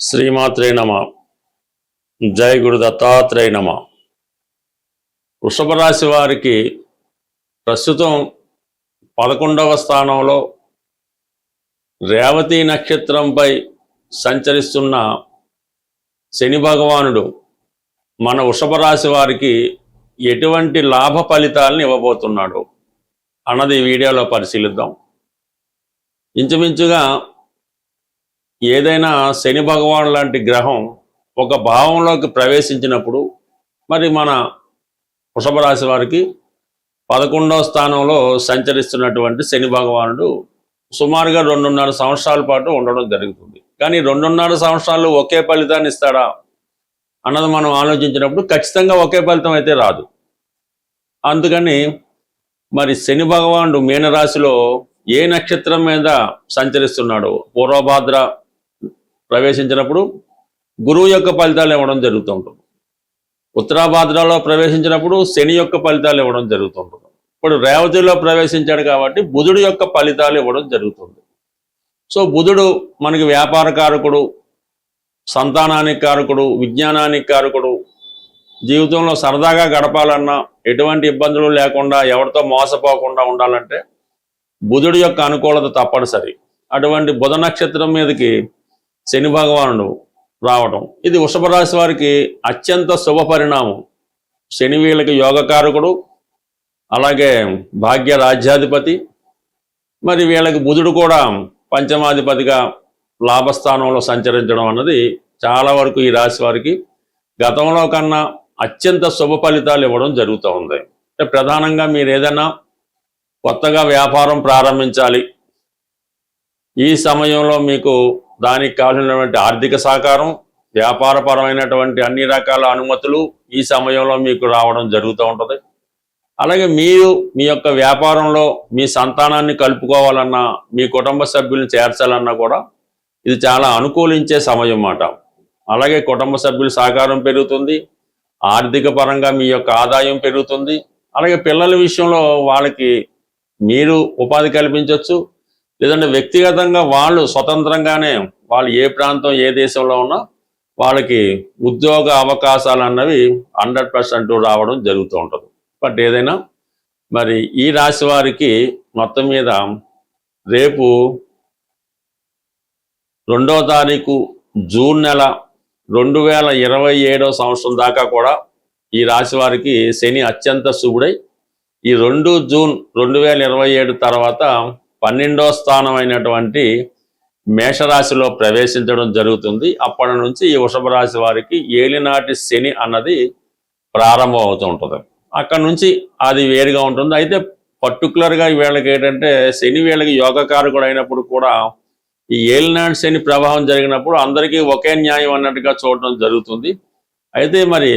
శ్రీమాత్రే నమ. జై గురు దత్తాత్రేయ నమ. వృషభ రాశి వారికి ప్రస్తుతం 11వ స్థానంలో రేవతి నక్షత్రంపై సంచరిస్తున్న శని భగవానుడు మన వృషభ రాశి వారికి ఎటువంటి లాభ ఫలితాలను ఇవ్వబోతున్నాడు అన్నది ఈ వీడియోలో పరిశీలిద్దాం. ఇంచుమించుగా ఏదైనా శని భగవాన్ లాంటి గ్రహం ఒక భావంలోకి ప్రవేశించినప్పుడు మరి మన వృషభ రాశి వారికి 11వ స్థానంలో సంచరిస్తున్నటువంటి శని భగవానుడు సుమారుగా 2.5 సంవత్సరాల పాటు ఉండడం జరుగుతుంది. కానీ 2.5 సంవత్సరాలు ఒకే ఫలితాన్ని ఇస్తాడా అన్నది మనం ఆలోచించినప్పుడు ఖచ్చితంగా ఒకే ఫలితం అయితే రాదు. అందుకని మరి శని భగవానుడు మీనరాశిలో ఏ నక్షత్రం మీద సంచరిస్తున్నాడో పూర్వభాద్ర ప్రవేశించినప్పుడు గురువు యొక్క ఫలితాలు ఇవ్వడం జరుగుతూ ఉంటుంది. ఉత్తరాభాద్రలో ప్రవేశించినప్పుడు శని యొక్క ఫలితాలు ఇవ్వడం జరుగుతుంటుంది. ఇప్పుడు రేవతిలో ప్రవేశించాడు కాబట్టి బుధుడు యొక్క ఫలితాలు ఇవ్వడం జరుగుతుంది. సో బుధుడు మనకి వ్యాపార కారకుడు, సంతానానికి కారకుడు, విజ్ఞానానికి కారకుడు. జీవితంలో సరదాగా గడపాలన్నా, ఎటువంటి ఇబ్బందులు లేకుండా, ఎవరితో మోసపోకుండా ఉండాలంటే బుధుడు యొక్క అనుకూలత తప్పనిసరి. అటువంటి బుధ నక్షత్రం మీదకి శని భగవానుడు రావడం ఇది వృషభ రాశి వారికి అత్యంత శుభ పరిణామం. శని వీళ్ళకి యోగకారకుడు, అలాగే భాగ్య రాజ్యాధిపతి. మరి వీళ్ళకి బుధుడు కూడా పంచమాధిపతిగా లాభస్థానంలో సంచరించడం అన్నది చాలా వరకు ఈ రాశి వారికి గతంలో కన్నా అత్యంత శుభ ఫలితాలు ఇవ్వడం జరుగుతూ ఉంది. అంటే ప్రధానంగా మీరు ఏదైనా కొత్తగా వ్యాపారం ప్రారంభించాలి, ఈ సమయంలో మీకు దానికి కావాల్సినటువంటి ఆర్థిక సహకారం, వ్యాపారపరమైనటువంటి అన్ని రకాల అనుమతులు ఈ సమయంలో మీకు రావడం జరుగుతూ ఉంటుంది. అలాగే మీరు మీ యొక్క వ్యాపారంలో మీ సంతానాన్ని కలుపుకోవాలన్నా, మీ కుటుంబ సభ్యులను చేర్చాలన్నా కూడా ఇది చాలా అనుకూలించే సమయం అన్నమాట. అలాగే కుటుంబ సభ్యుల సహకారం పెరుగుతుంది, ఆర్థిక పరంగా మీ యొక్క ఆదాయం పెరుగుతుంది. అలాగే పిల్లల విషయంలో వాళ్ళకి మీరు ఉపాధి కల్పించవచ్చు, లేదంటే వ్యక్తిగతంగా వాళ్ళు స్వతంత్రంగానే వాళ్ళు ఏ ప్రాంతం ఏ దేశంలో ఉన్నా వాళ్ళకి ఉద్యోగ అవకాశాలు అన్నవి 100% రావడం జరుగుతూ ఉంటుంది. బట్ ఏదైనా మరి ఈ రాశి వారికి మొత్తం మీద రేపు 2వ తారీఖు జూన్ నెల 2027వ సంవత్సరం దాకా కూడా ఈ రాశి వారికి శని అత్యంత శుభుడై ఈ 2 జూన్ 2027 తర్వాత 12వ స్థానం అయినటువంటి మేషరాశిలో ప్రవేశించడం జరుగుతుంది. అప్పటి నుంచి ఈ వృషభ రాశి వారికి ఏలినాటి శని అన్నది ప్రారంభం అవుతూ ఉంటుంది. అక్కడ నుంచి అది వేరుగా ఉంటుంది. అయితే పర్టికులర్గా వీళ్ళకి ఏంటంటే శని వీళ్ళకి యోగకారకుడు అయినప్పుడు కూడా ఈ ఏలినాటి శని ప్రభావం జరిగినప్పుడు అందరికీ ఒకే న్యాయం అన్నట్టుగా చూడటం జరుగుతుంది. అయితే మరి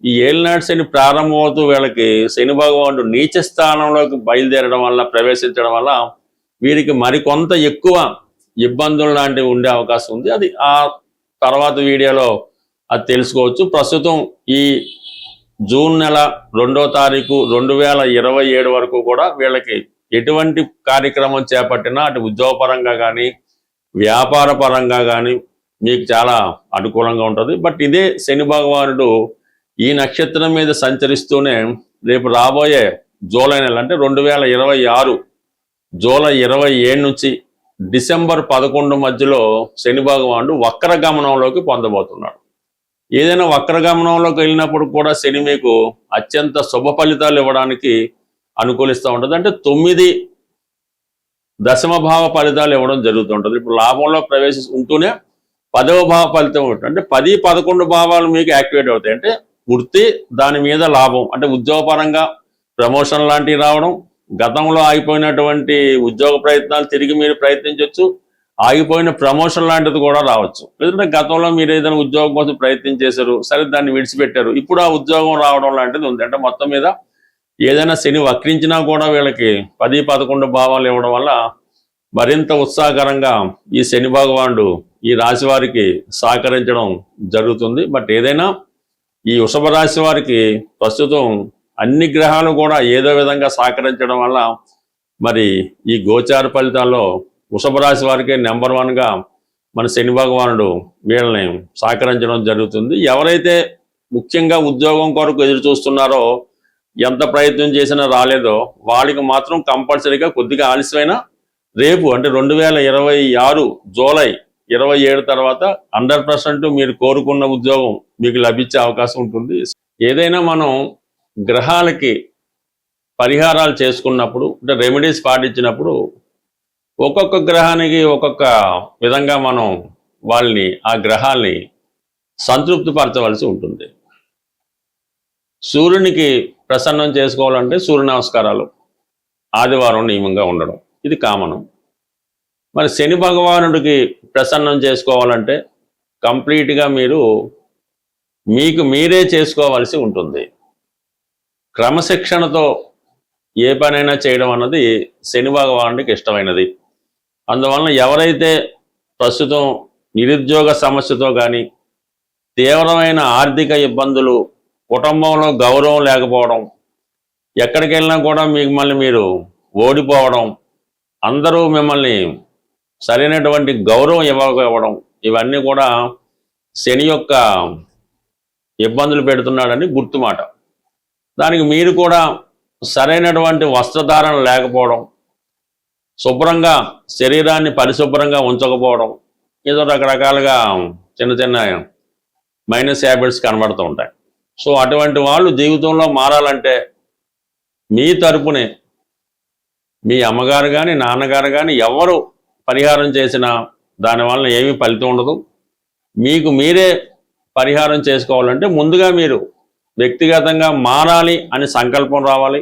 ఈ ఏలినాటి శని ప్రారంభమవుతూ వీళ్ళకి శని భగవానుడు నీచ స్థానంలోకి బయలుదేరడం వల్ల, ప్రవేశించడం వల్ల వీరికి మరికొంత ఎక్కువ ఇబ్బందులు లాంటివి ఉండే అవకాశం ఉంది. అది ఆ తర్వాత వీడియోలో అది తెలుసుకోవచ్చు. ప్రస్తుతం ఈ జూన్ నెల 2వ తారీఖు 2027 వరకు కూడా వీళ్ళకి ఎటువంటి కార్యక్రమం చేపట్టినా అటు ఉద్యోగపరంగా కానీ వ్యాపార పరంగా కానీ మీకు చాలా అనుకూలంగా ఉంటుంది. బట్ ఇదే శని భగవానుడు ఈ నక్షత్రం మీద సంచరిస్తూనే రేపు రాబోయే జూలై నెల అంటే 2026 జూలై 27 నుంచి డిసెంబర్ 11 మధ్యలో శని భగవానుడు వక్రగమనంలోకి పొందబోతున్నాడు. ఏదైనా వక్రగమనంలోకి వెళ్ళినప్పుడు కూడా శని మీకు అత్యంత శుభ ఫలితాలు ఇవ్వడానికి అనుకూలిస్తూ ఉంటుంది. అంటే 9 దశమ భావ ఫలితాలు ఇవ్వడం జరుగుతుంటుంది. ఇప్పుడు లాభంలో ఉంటూనే 10వ భావ ఫలితం ఉంటుంది. అంటే 10, 11 భావాలు మీకు యాక్టివేట్ అవుతాయి. అంటే వృత్తి, దాని మీద లాభం, అంటే ఉద్యోగపరంగా ప్రమోషన్ లాంటివి రావడం, గతంలో ఆగిపోయినటువంటి ఉద్యోగ ప్రయత్నాలు తిరిగి మీరు ప్రయత్నించవచ్చు, ఆగిపోయిన ప్రమోషన్ లాంటిది కూడా రావచ్చు. లేదంటే గతంలో మీరు ఏదైనా ఉద్యోగం కోసం ప్రయత్నం చేశారు, సరే దాన్ని విడిచిపెట్టారు, ఇప్పుడు ఆ ఉద్యోగం రావడం లాంటిది ఉంది. అంటే మొత్తం మీద ఏదైనా శని వక్రించినా కూడా వీళ్ళకి 10, 11 భావాలు ఇవ్వడం వల్ల మరింత ఉత్సాహకరంగా ఈ శని భగవానుడు ఈ రాశి వారికి సహకరించడం జరుగుతుంది. బట్ ఏదైనా ఈ వృషభ రాశి వారికి ప్రస్తుతం అన్ని గ్రహాలు కూడా ఏదో విధంగా సహకరించడం వల్ల మరి ఈ గోచార ఫలితాల్లో వృషభ రాశి వారికి నెంబర్ 1గా మన శని భగవానుడు వీళ్ళని సహకరించడం జరుగుతుంది. ఎవరైతే ముఖ్యంగా ఉద్యోగం కొరకు ఎదురు చూస్తున్నారో, ఎంత ప్రయత్నం చేసినా రాలేదో వాళ్ళకి మాత్రం కంపల్సరీగా కొద్దిగా ఆలస్యమైనా రేపు అంటే 2026 జూలై 27 తర్వాత 100% మీరు కోరుకున్న ఉద్యోగం మీకు లభించే అవకాశం ఉంటుంది. ఏదైనా మనం గ్రహాలకి పరిహారాలు చేసుకున్నప్పుడు అంటే రెమెడీస్ పాటించినప్పుడు ఒక్కొక్క గ్రహానికి ఒక్కొక్క విధంగా మనం వాళ్ళని ఆ గ్రహాల్ని సంతృప్తిపరచవలసి ఉంటుంది. సూర్యునికి ప్రసన్నం చేసుకోవాలంటే సూర్య నమస్కారాలు ఆదివారం నియమంగా ఉండడం ఇది కామనం. మరి శని భగవానుడికి ప్రసన్నం చేసుకోవాలంటే కంప్లీట్గా మీకు మీరే చేసుకోవాల్సి ఉంటుంది. క్రమశిక్షణతో ఏ పనైనా చేయడం అన్నది శని భగవానుడికి ఇష్టమైనది. అందువలన ఎవరైతే ప్రస్తుతం నిరుద్యోగ సమస్యతో కానీ, తీవ్రమైన ఆర్థిక ఇబ్బందులు, కుటుంబంలో గౌరవం లేకపోవడం, ఎక్కడికి వెళ్ళినా కూడా మిమ్మల్ని మీరు ఓడిపోవడం, అందరూ మిమ్మల్ని సరైనటువంటి గౌరవం ఇవ్వకపోవడం, ఇవన్నీ కూడా శని యొక్క ఇబ్బందులు పెడుతున్నాడని గుర్తుమాట. దానికి మీరు కూడా సరైనటువంటి వస్త్రధారణ లేకపోవడం, శుభ్రంగా శరీరాన్ని పరిశుభ్రంగా ఉంచకపోవడం, ఏదో రకరకాలుగా చిన్న చిన్న మైనస్ హ్యాబిట్స్ కనబడుతూ ఉంటాయి. సో అటువంటి వాళ్ళు జీవితంలో మారాలంటే మీ తరపునే మీ అమ్మగారు కానీ నాన్నగారు కానీ ఎవరు పరిహారం చేసినా దానివల్ల ఏమీ ఫలితం ఉండదు. మీకు మీరే పరిహారం చేసుకోవాలంటే ముందుగా మీరు వ్యక్తిగతంగా మారాలి అని సంకల్పం రావాలి.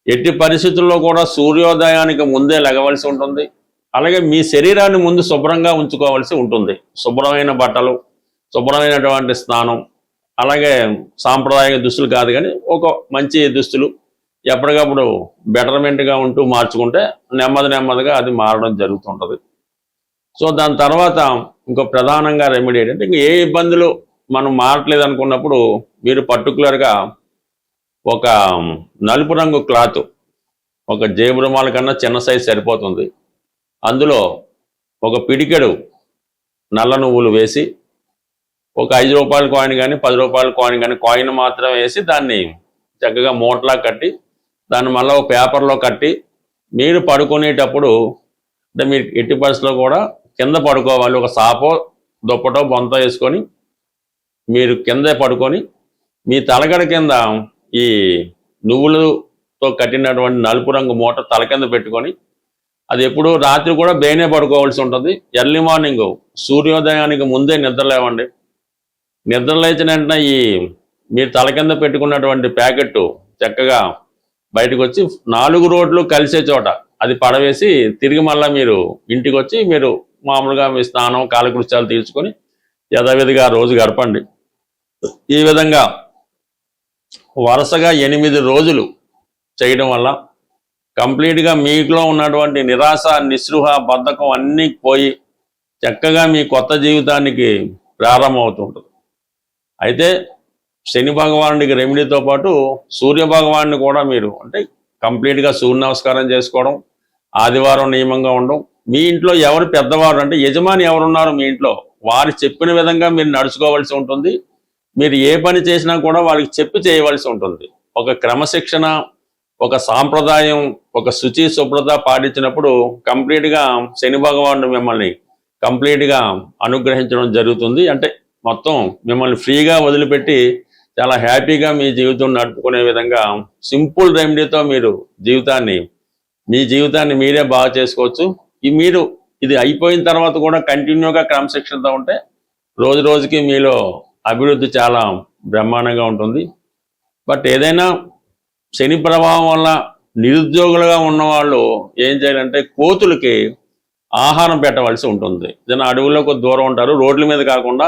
ఎట్టి పరిస్థితుల్లో కూడా సూర్యోదయానికి ముందే లెగవలసి ఉంటుంది. అలాగే మీ శరీరాన్ని ముందు శుభ్రంగా ఉంచుకోవాల్సి ఉంటుంది. శుభ్రమైన బట్టలు, శుభ్రమైనటువంటి స్నానం, అలాగే సాంప్రదాయ దుస్తులు కాదు కానీ ఒక మంచి దుస్తులు ఎప్పటికప్పుడు బెటర్మెంట్గా ఉంటూ మార్చుకుంటే నెమ్మదిగా అది మారడం జరుగుతుంటుంది. సో దాని తర్వాత ఇంకో ప్రధానంగా రెమెడీ ఏంటంటే ఇంక ఏ ఇబ్బందులు మనం మారట్లేదు అనుకున్నప్పుడు మీరు పర్టికులర్గా ఒక నలుపు రంగు క్లాత్, ఒక జేబు రుమాల కన్నా చిన్న సైజు సరిపోతుంది. అందులో ఒక పిడికెడు నల్ల నువ్వులు వేసి ఒక 5 రూపాయల కాయిన్ కానీ 10 రూపాయల కాయిన్ కానీ కాయిన్ మాత్రం వేసి దాన్ని చక్కగా మూటలా కట్టి దాన్ని మళ్ళీ ఒక పేపర్లో కట్టి మీరు పడుకునేటప్పుడు అంటే మీరు ఎట్టి పరిస్థితుల్లో కూడా కింద పడుకోవాలి. ఒక సాపో దుప్పటో బొంత వేసుకొని మీరు కిందే పడుకొని మీ తలగడ కింద ఈ నువ్వులతో కట్టినటువంటి నలుపు రంగు మూట తల కింద పెట్టుకొని అది ఎప్పుడు రాత్రి కూడా బేనే పడుకోవాల్సి ఉంటుంది. ఎర్లీ మార్నింగ్ సూర్యోదయానికి ముందే నిద్ర లేవండి. నిద్ర లేచిన వెంటనే మీరు తల కింద పెట్టుకున్నటువంటి ప్యాకెట్ చక్కగా బయటకు వచ్చి 4 రోడ్లు కలిసే చోట అది పడవేసి తిరిగి మళ్ళీ మీరు ఇంటికి వచ్చి మీరు మామూలుగా మీ స్నానం కాలకృత్యాలు తీర్చుకొని యథావిధిగా రోజు గడపండి. ఈ విధంగా వరుసగా 8 రోజులు చేయడం వల్ల కంప్లీట్గా మీలో ఉన్నటువంటి నిరాశ, నిస్పృహ, బద్ధకం అన్నీ పోయి చక్కగా మీ కొత్త జీవితానికి ప్రారంభం అవుతుంటుంది. అయితే శని భగవానుడికి రెమెడీతో పాటు సూర్య భగవాన్ని కూడా మీరు అంటే కంప్లీట్గా సూర్య నమస్కారం చేసుకోవడం, ఆదివారం నియమంగా ఉండడం, మీ ఇంట్లో ఎవరు పెద్దవారు అంటే యజమాని ఎవరున్నారో మీ ఇంట్లో వారు చెప్పిన విధంగా మీరు నడుచుకోవాల్సి ఉంటుంది. మీరు ఏ పని చేసినా కూడా వాళ్ళకి చెప్పి చేయవలసి ఉంటుంది. ఒక క్రమశిక్షణ, ఒక సాంప్రదాయం, ఒక శుచి శుభ్రత పాటించినప్పుడు కంప్లీట్గా శని భగవానుడు మిమ్మల్ని కంప్లీట్గా అనుగ్రహించడం జరుగుతుంది. అంటే మొత్తం మిమ్మల్ని ఫ్రీగా వదిలిపెట్టి చాలా హ్యాపీగా మీ జీవితం నడుపుకునే విధంగా సింపుల్ రెమెడీతో మీరు మీ జీవితాన్ని మీరే బాగా చేసుకోవచ్చు. మీరు ఇది అయిపోయిన తర్వాత కూడా కంటిన్యూగా క్రమశిక్షణతో ఉంటే రోజు రోజుకి మీలో అభివృద్ధి చాలా బ్రహ్మాండంగా ఉంటుంది. బట్ ఏదైనా శని ప్రభావం వల్ల నిరుద్యోగులుగా ఉన్నవాళ్ళు ఏం చేయాలంటే కోతులకి ఆహారం పెట్టవలసి ఉంటుంది. ఏదైనా అడవుల్లో కొద్ది దూరం ఉంటారు, రోడ్ల మీద కాకుండా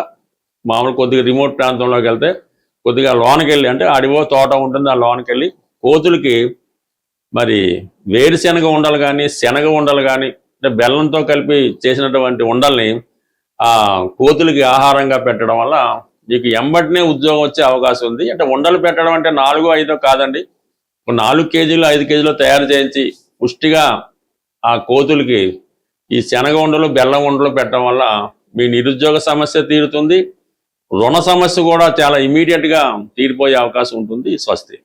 మామూలు కొద్దిగా రిమోట్ ప్రాంతంలోకి వెళ్తే కొద్దిగా లోనికి వెళ్ళి అంటే అడవో తోట ఉంటుంది, ఆ లోనికి వెళ్ళి కోతులకి మరి వేరుశెనగ ఉండలు కానీ శనగ ఉండలు కానీ అంటే బెల్లంతో కలిపి చేసినటువంటి ఉండల్ని ఆ కోతులకి ఆహారంగా పెట్టడం వల్ల మీకు ఎంబటినే ఉద్యోగం వచ్చే అవకాశం ఉంది. అంటే ఉండలు పెట్టడం అంటే 4-5 కాదండి, 4 కేజీలు 5 కేజీలు తయారు చేయించి పుష్టిగా ఆ కోతులకి ఈ శనగ ఉండలు బెల్లం ఉండలు పెట్టడం వల్ల మీ నిరుద్యోగ సమస్య తీరుతుంది, రుణ సమస్య కూడా చాలా ఇమీడియట్గా తీరిపోయే అవకాశం ఉంటుంది. స్వస్తి.